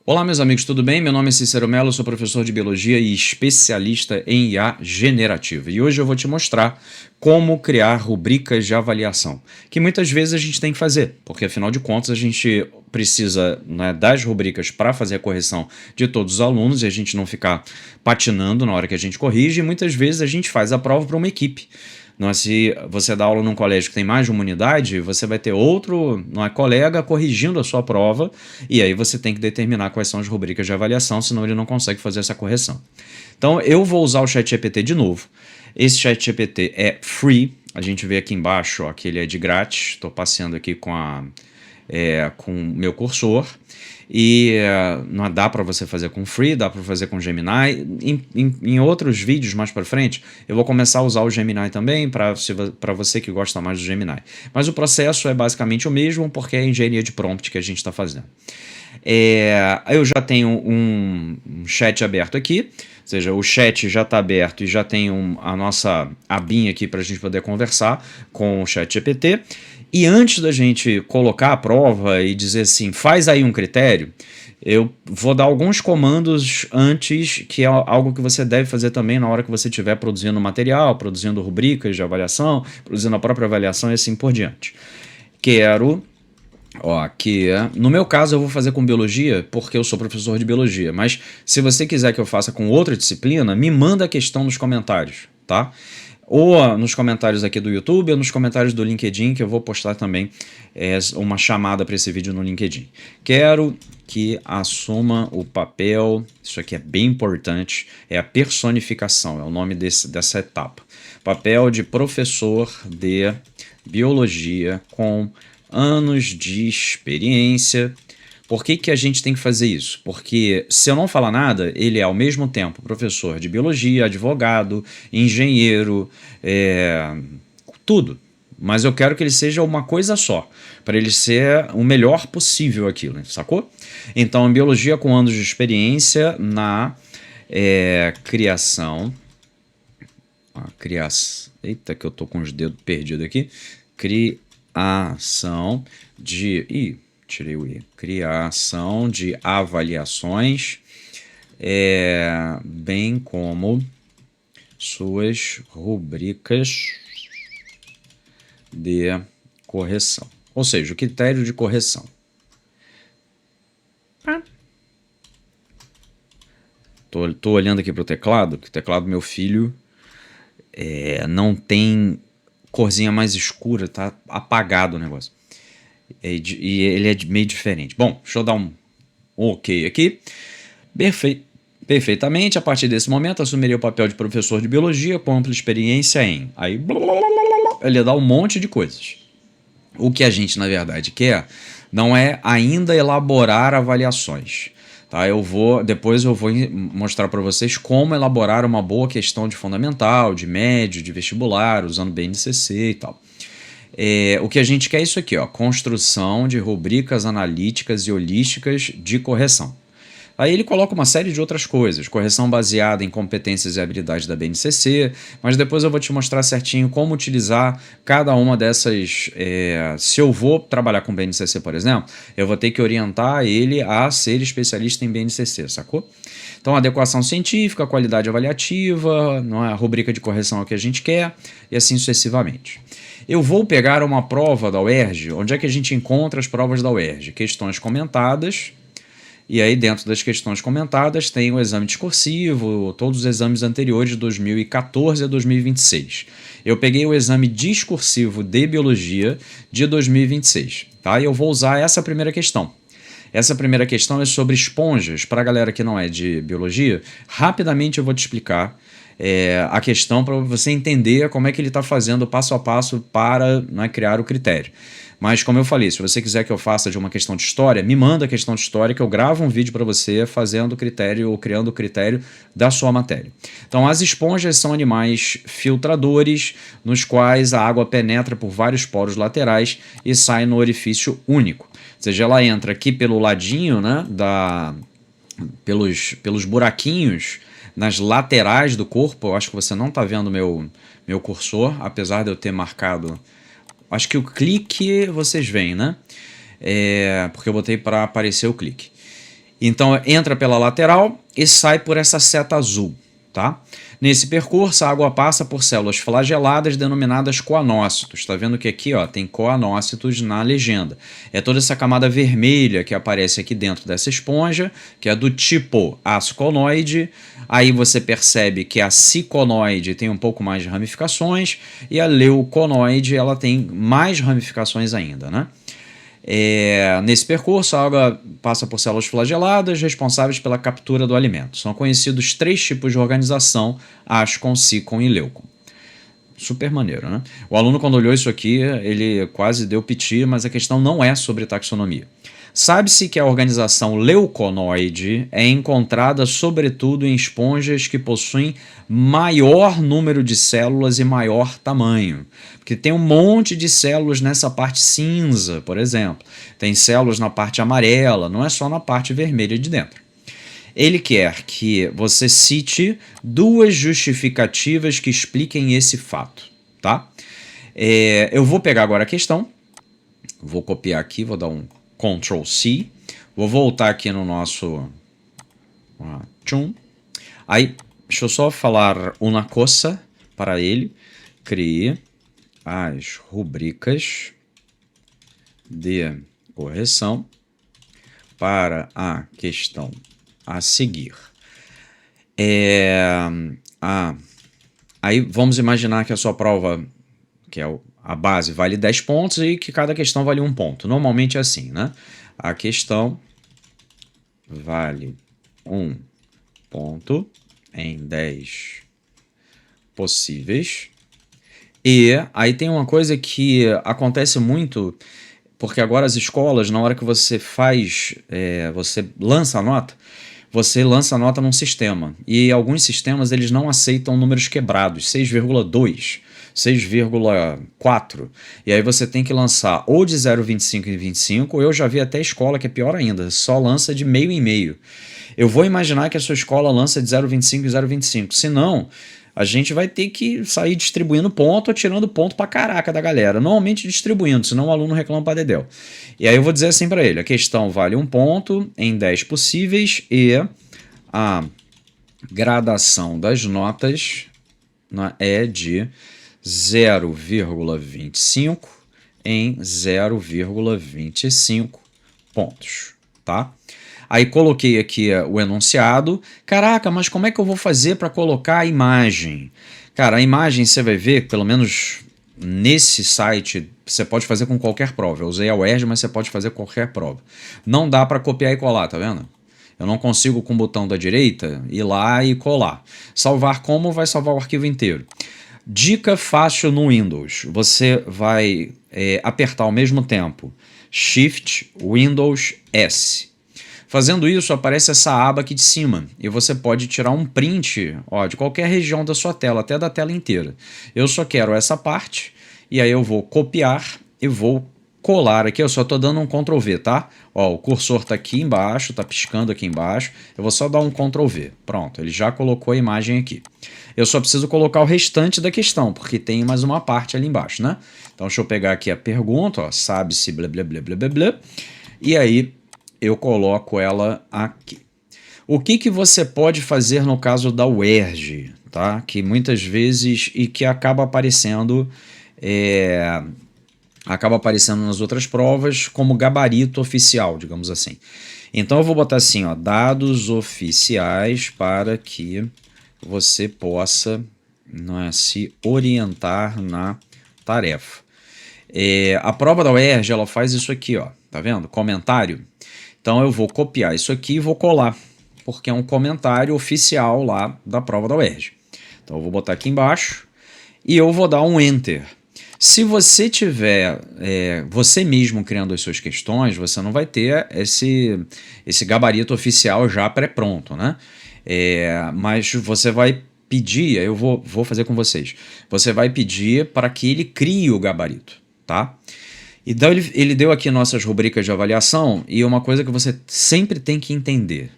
Olá, meus amigos, tudo bem? Meu nome é Cícero Mello, sou professor de Biologia e especialista em IA generativa. E hoje eu vou te mostrar como criar rubricas de avaliação, que muitas vezes a gente tem que fazer, porque afinal de contas a gente precisa, né, das rubricas para fazer a correção de todos os alunos e a gente não ficar patinando na hora que a gente corrige, e muitas vezes a gente faz a prova para uma equipe. Não é, se você dá aula num colégio que tem mais de uma unidade, você vai ter outro, não é, colega corrigindo a sua prova, e aí você tem que determinar quais são as rubricas de avaliação, senão ele não consegue fazer essa correção. Então eu vou usar o ChatGPT de novo. Esse ChatGPT é free, a gente vê aqui embaixo ó, que ele é de grátis. Estou passeando aqui com o meu cursor. E não dá para você fazer com Free, dá para fazer com Gemini. Em outros vídeos mais para frente, eu vou começar a usar o Gemini também, para você que gosta mais do Gemini. Mas o processo é basicamente o mesmo, porque é a engenharia de prompt que a gente está fazendo. Eu já tenho um chat aberto aqui, ou seja, o chat já está aberto e já tem a nossa abinha aqui para a gente poder conversar com o ChatGPT. E antes da gente colocar a prova e dizer assim, faz aí um critério, eu vou dar alguns comandos antes, que é algo que você deve fazer também na hora que você estiver produzindo material, produzindo rubricas de avaliação, produzindo a própria avaliação e assim por diante. No meu caso eu vou fazer com biologia porque eu sou professor de biologia, mas se você quiser que eu faça com outra disciplina, me manda a questão nos comentários, tá? Ou nos comentários aqui do YouTube ou nos comentários do LinkedIn, que eu vou postar também uma chamada para esse vídeo no LinkedIn. Quero que assuma o papel, isso aqui é bem importante, é a personificação, é o nome dessa etapa. Papel de professor de biologia com anos de experiência. Por que a gente tem que fazer isso? Porque se eu não falar nada, ele é ao mesmo tempo professor de biologia, advogado, engenheiro, tudo. Mas eu quero que ele seja uma coisa só, para ele ser o melhor possível aquilo, sacou? Então, biologia com anos de experiência na criação. Eita, que eu tô com os dedos perdidos aqui. Criação de... tirei o I. Criação de avaliações, bem como suas rubricas de correção. Ou seja, o critério de correção. Tô olhando aqui para o teclado, que o teclado do meu filho não tem corzinha mais escura, tá apagado o negócio. E ele é meio diferente. Bom, deixa eu dar um ok aqui. Perfeitamente. A partir desse momento, assumiria o papel de professor de biologia com ampla experiência em... Aí, ele dá um monte de coisas. O que a gente, na verdade, quer não é ainda elaborar avaliações. Tá? Depois eu vou mostrar para vocês como elaborar uma boa questão de fundamental, de médio, de vestibular, usando BNCC e tal. O que a gente quer é isso aqui, ó, construção de rubricas analíticas e holísticas de correção. Aí ele coloca uma série de outras coisas, correção baseada em competências e habilidades da BNCC, mas depois eu vou te mostrar certinho como utilizar cada uma dessas. Se eu vou trabalhar com BNCC, por exemplo, eu vou ter que orientar ele a ser especialista em BNCC, sacou? Então, adequação científica, qualidade avaliativa, não é? A rubrica de correção é o que a gente quer, e assim sucessivamente. Eu vou pegar uma prova da UERJ. Onde é que a gente encontra as provas da UERJ? Questões comentadas. E aí, dentro das questões comentadas, tem o exame discursivo, todos os exames anteriores de 2014 a 2026. Eu peguei o exame discursivo de biologia de 2026, tá? E eu vou usar essa primeira questão. Essa primeira questão é sobre esponjas. Para a galera que não é de biologia, rapidamente eu vou te explicar a questão para você entender como é que ele está fazendo passo a passo para, né, criar o critério. Mas, como eu falei, se você quiser que eu faça de uma questão de história, me manda a questão de história que eu gravo um vídeo para você fazendo o critério ou criando o critério da sua matéria. Então, as esponjas são animais filtradores nos quais a água penetra por vários poros laterais e sai no orifício único. Ou seja, ela entra aqui pelo ladinho, né, pelos buraquinhos nas laterais do corpo. Eu acho que você não está vendo meu cursor, apesar de eu ter marcado... Acho que o clique vocês veem, né? Porque eu botei para aparecer o clique. Então entra pela lateral e sai por essa seta azul, tá? Nesse percurso, a água passa por células flageladas denominadas coanócitos. Está vendo que aqui ó, tem coanócitos na legenda. É toda essa camada vermelha que aparece aqui dentro dessa esponja, que é do tipo asconoide. Aí você percebe que a ciconoide tem um pouco mais de ramificações e a leuconoide ela tem mais ramificações ainda, né? Nesse percurso, a água passa por células flageladas responsáveis pela captura do alimento. São conhecidos 3 tipos de organização: ascon, sícon e leucon. Super maneiro, né? O aluno, quando olhou isso aqui, ele quase deu piti, mas a questão não é sobre taxonomia. Sabe-se que a organização leuconoide é encontrada sobretudo em esponjas que possuem maior número de células e maior tamanho. Porque tem um monte de células nessa parte cinza, por exemplo. Tem células na parte amarela, não é só na parte vermelha de dentro. Ele quer que você cite 2 justificativas que expliquem esse fato, tá? Eu vou pegar agora a questão, vou copiar aqui, vou dar um Ctrl C, vou voltar aqui no nosso aí, deixa eu só falar uma coisa para ele. Crie as rubricas de correção para a questão a seguir. Aí vamos imaginar que a sua prova, que é a base, vale 10 pontos e que cada questão vale 1 ponto. Normalmente é assim, né? A questão vale 1 ponto em 10 possíveis. E aí tem uma coisa que acontece muito, porque agora as escolas, na hora que você faz, você lança a nota, você lança a nota num sistema. E alguns sistemas eles não aceitam números quebrados, 6,2, 6,4. E aí você tem que lançar ou de 0,25 em 25, ou eu já vi até escola que é pior ainda, só lança de meio em meio. Eu vou imaginar que a sua escola lança de 0,25 em 0,25. Senão, a gente vai ter que sair distribuindo ponto ou tirando ponto pra caraca da galera. Normalmente distribuindo, senão o aluno reclama pra dedéu. E aí eu vou dizer assim para ele: a questão vale 1 ponto em 10 possíveis e a gradação das notas é de 0,25 em 0,25 pontos, tá? Aí coloquei aqui o enunciado. Caraca, mas como é que eu vou fazer para colocar a imagem? Cara, a imagem você vai ver, pelo menos nesse site, você pode fazer com qualquer prova. Eu usei a UERJ, mas você pode fazer qualquer prova. Não dá para copiar e colar, tá vendo? Eu não consigo com o botão da direita ir lá e colar. Salvar como vai salvar o arquivo inteiro. Dica fácil no Windows. Você vai apertar ao mesmo tempo Shift, Windows, S. Fazendo isso, aparece essa aba aqui de cima e você pode tirar um print de qualquer região da sua tela, até da tela inteira. Eu só quero essa parte e aí eu vou copiar e vou colar aqui. Eu só estou dando um Ctrl V, tá? O cursor está aqui embaixo, está piscando aqui embaixo. Eu vou só dar um Ctrl V. Pronto, ele já colocou a imagem aqui. Eu só preciso colocar o restante da questão, porque tem mais uma parte ali embaixo, né? Então deixa eu pegar aqui a pergunta, sabe-se blá blá blá blá blá blá, e aí eu coloco ela aqui. O que você pode fazer no caso da UERJ, tá? Que muitas vezes e que acaba aparecendo nas outras provas como gabarito oficial, digamos assim. Então eu vou botar assim, dados oficiais para que você possa se orientar na tarefa. A prova da UERJ ela faz isso aqui, tá vendo? Comentário. Então eu vou copiar isso aqui e vou colar, porque é um comentário oficial lá da prova da UERJ. Então eu vou botar aqui embaixo e eu vou dar um Enter. Se você tiver você mesmo criando as suas questões, você não vai ter esse gabarito oficial já pré-pronto, né? Mas você vai pedir, eu vou fazer com vocês, você vai pedir para que ele crie o gabarito, tá? Então ele deu aqui nossas rubricas de avaliação e uma coisa que você sempre tem que entender: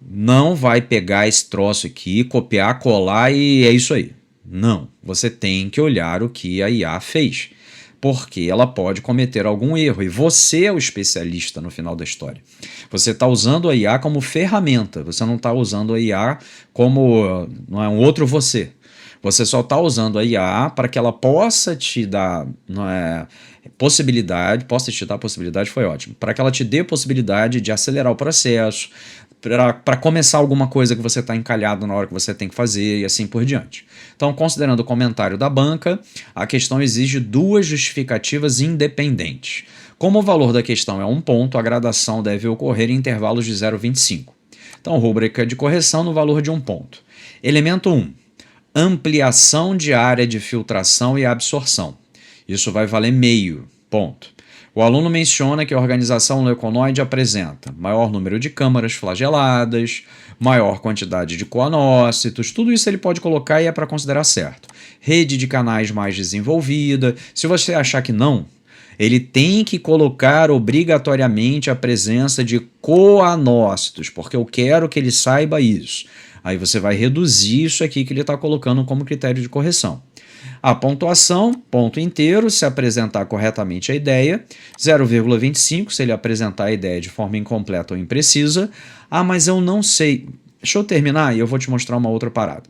não vai pegar esse troço aqui, copiar, colar e é isso aí. Não, você tem que olhar o que a IA fez. porque ela pode cometer algum erro e você é o especialista no final da história. Você está usando a IA como ferramenta, você não está usando a IA como não é um outro você. Você só está usando a IA para que ela possa te dar possa te dar possibilidade, foi ótimo, para que ela te dê possibilidade de acelerar o processo, para começar alguma coisa que você está encalhado na hora que você tem que fazer e assim por diante. Então, considerando o comentário da banca, a questão exige duas justificativas independentes. Como o valor da questão é 1 ponto, a gradação deve ocorrer em intervalos de 0,25. Então, rúbrica de correção no valor de 1 ponto. Elemento 1. Ampliação de área de filtração e absorção. Isso vai valer meio ponto. O aluno menciona que a organização leuconoide apresenta maior número de câmaras flageladas, maior quantidade de coanócitos, tudo isso ele pode colocar e é para considerar certo. Rede de canais mais desenvolvida. Se você achar que não, ele tem que colocar obrigatoriamente a presença de coanócitos, porque eu quero que ele saiba isso. Aí você vai reduzir isso aqui que ele está colocando como critério de correção. A pontuação, ponto inteiro, se apresentar corretamente a ideia, 0,25 se ele apresentar a ideia de forma incompleta ou imprecisa. Ah, mas eu não sei. Deixa eu terminar e eu vou te mostrar uma outra parada.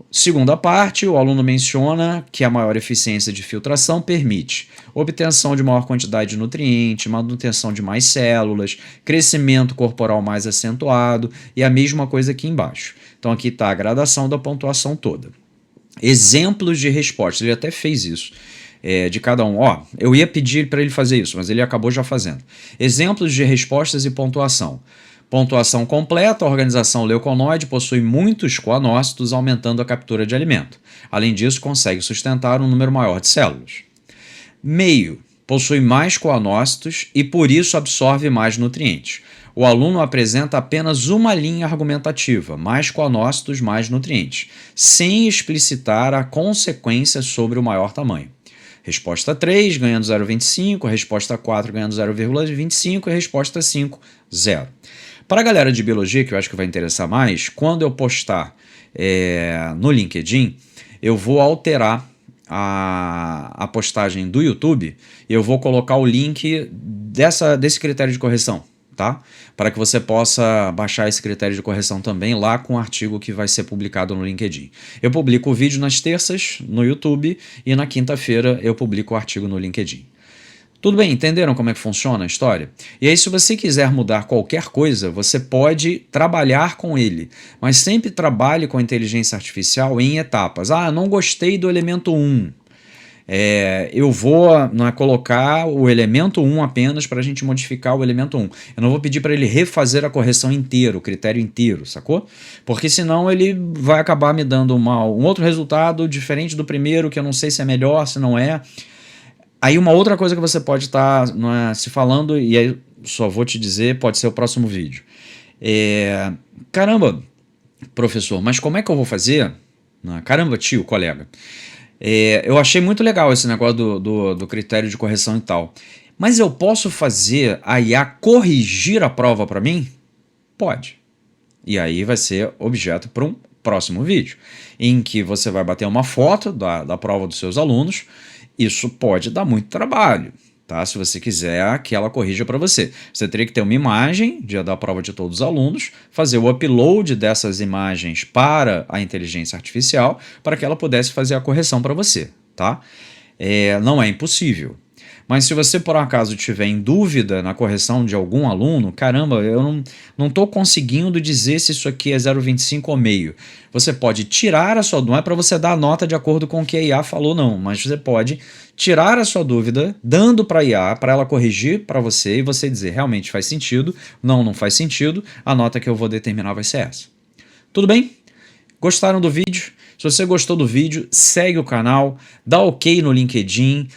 Segunda parte, o aluno menciona que a maior eficiência de filtração permite obtenção de maior quantidade de nutrientes, manutenção de mais células, crescimento corporal mais acentuado e a mesma coisa aqui embaixo. Então aqui está a gradação da pontuação toda. Exemplos de respostas, ele até fez isso, de cada um. Eu ia pedir para ele fazer isso, mas ele acabou já fazendo. Exemplos de respostas e pontuação. Pontuação completa, a organização leuconoide possui muitos coanócitos, aumentando a captura de alimento. Além disso, consegue sustentar um número maior de células. Meio, possui mais coanócitos e por isso absorve mais nutrientes. O aluno apresenta apenas uma linha argumentativa, mais coanócitos, mais nutrientes, sem explicitar a consequência sobre o maior tamanho. Resposta 3, ganhando 0,25, resposta 4, ganhando 0,25 e resposta 5, 0. Para a galera de biologia, que eu acho que vai interessar mais, quando eu postar no LinkedIn, eu vou alterar a postagem do YouTube e eu vou colocar o link desse critério de correção, tá? Para que você possa baixar esse critério de correção também lá com o artigo que vai ser publicado no LinkedIn. Eu publico o vídeo nas terças no YouTube e na quinta-feira eu publico o artigo no LinkedIn. Tudo bem, entenderam como é que funciona a história? E aí, se você quiser mudar qualquer coisa, você pode trabalhar com ele, mas sempre trabalhe com a inteligência artificial em etapas. Não gostei do elemento 1. Eu vou colocar o elemento 1 apenas para a gente modificar o elemento 1. Eu não vou pedir para ele refazer a correção inteira, o critério inteiro, sacou? Porque senão ele vai acabar me dando um outro resultado diferente do primeiro, que eu não sei se é melhor, se não é. Aí uma outra coisa que você pode estar se falando, e aí só vou te dizer, pode ser o próximo vídeo. Caramba, professor, mas como é que eu vou fazer? Caramba, tio, colega. Eu achei muito legal esse negócio do critério de correção e tal. Mas eu posso fazer a IA corrigir a prova para mim? Pode. E aí vai ser objeto para um próximo vídeo, em que você vai bater uma foto da prova dos seus alunos. Isso pode dar muito trabalho, tá? Se você quiser que ela corrija para você. Você teria que ter uma imagem da prova de todos os alunos, fazer o upload dessas imagens para a inteligência artificial, para que ela pudesse fazer a correção para você, tá? Não é impossível. Mas se você por acaso tiver em dúvida na correção de algum aluno, caramba, eu não estou conseguindo dizer se isso aqui é 0,25 ou meio. Você pode tirar a sua dúvida, não é para você dar a nota de acordo com o que a IA falou, não, mas você pode tirar a sua dúvida, dando para a IA, para ela corrigir para você e você dizer realmente faz sentido, não faz sentido, a nota que eu vou determinar vai ser essa. Tudo bem? Gostaram do vídeo? Se você gostou do vídeo, segue o canal, dá ok no LinkedIn,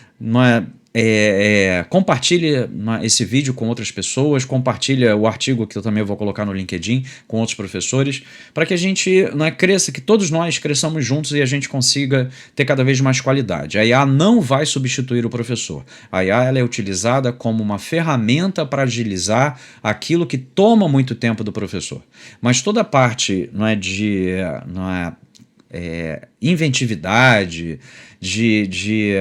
compartilhe esse vídeo com outras pessoas, compartilha o artigo que eu também vou colocar no LinkedIn com outros professores, para que a gente cresça, que todos nós cresçamos juntos e a gente consiga ter cada vez mais qualidade. A IA não vai substituir o professor. A IA ela é utilizada como uma ferramenta para agilizar aquilo que toma muito tempo do professor. Mas toda a parte inventividade, de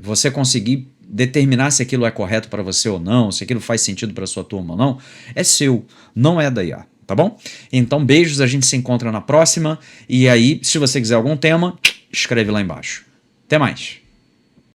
você conseguir determinar se aquilo é correto para você ou não, se aquilo faz sentido para sua turma ou não, é seu, não é da IA, tá bom? Então, beijos, a gente se encontra na próxima, e aí, se você quiser algum tema, escreve lá embaixo. Até mais!